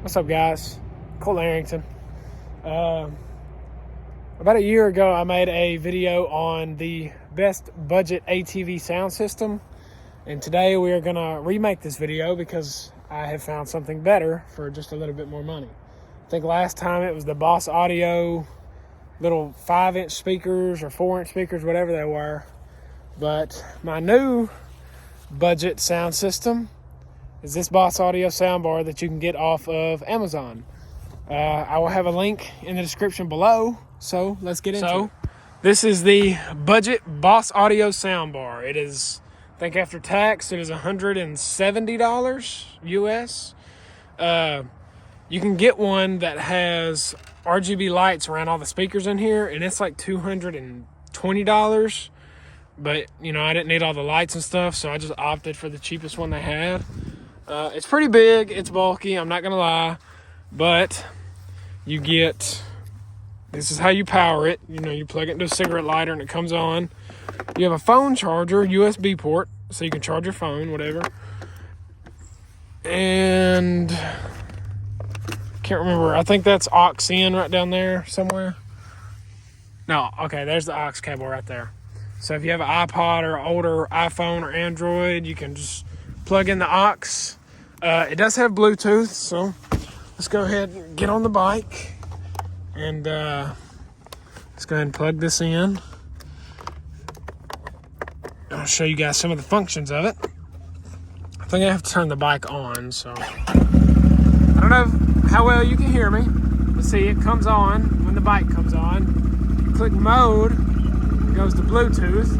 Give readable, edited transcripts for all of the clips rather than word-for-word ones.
What's up, guys? Cole Arrington. About a year ago, I made a video on the best budget ATV sound system, and today we are going to remake this video because I have found something better for just a little bit more money. I think last time it was the Boss Audio little 5-inch speakers or 4-inch speakers, whatever they were. But my new budget sound system is this Boss Audio soundbar that you can get off of Amazon. I will have a link in the description below, so let's get into it. This is the budget Boss Audio soundbar. It is, I think after tax, it is $170 US. You can get one that has RGB lights around all the speakers in here, and it's like $220. But, you know, I didn't need all the lights and stuff, so I just opted for the cheapest one they had. It's pretty big, it's bulky, I'm not gonna lie, but you get, this is how you power it. You know, you plug it into a cigarette lighter and it comes on. You have a phone charger, USB port, so you can charge your phone, whatever. And can't remember, I think that's aux in right down there somewhere. No, okay, there's the aux cable right there. So if you have an iPod or an older iPhone or Android, you can just plug in the aux. It does have Bluetooth, so let's go ahead and get on the bike and let's go ahead and plug this in. I'll show you guys some of the functions of it. I think I have to turn the bike on, so I don't know how well you can hear me. Let's see, it comes on when the bike comes on. You click mode, it goes to Bluetooth.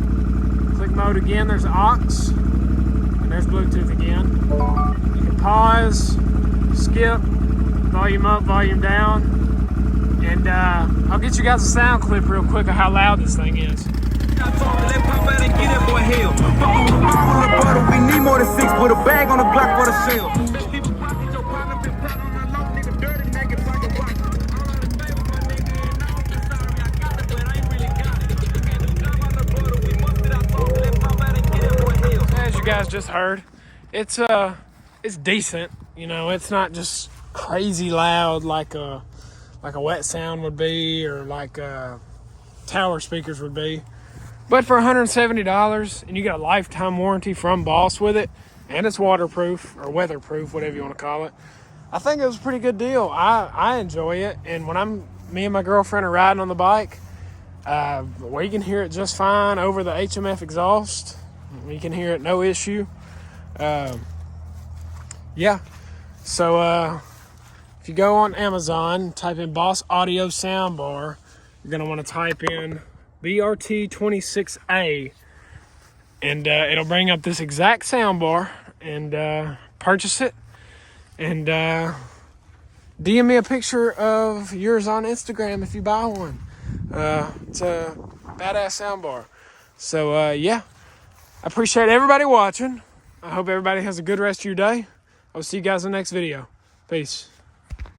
Click mode again, there's aux, and there's Bluetooth again. You can pause, skip, volume up, volume down, and I'll get you guys a sound clip real quick of how loud this thing is. We need more than 6, put a bag on the block for the sale. As you guys just heard, it's decent. You know, it's not just crazy loud like a wet sound would be, or like tower speakers would be. But for $170, and you get a lifetime warranty from Boss with it, and it's waterproof or weatherproof, whatever you want to call it, I think it was a pretty good deal. I enjoy it, and when me and my girlfriend are riding on the bike, we can hear it just fine over the HMF exhaust. We can hear it no issue. Yeah, so if you go on Amazon, type in Boss Audio soundbar, you're going to want to type in BRT26A, and it'll bring up this exact soundbar, and purchase it, and DM me a picture of yours on Instagram if you buy one. It's a badass soundbar. So yeah, I appreciate everybody watching. I hope everybody has a good rest of your day. I'll see you guys in the next video. Peace.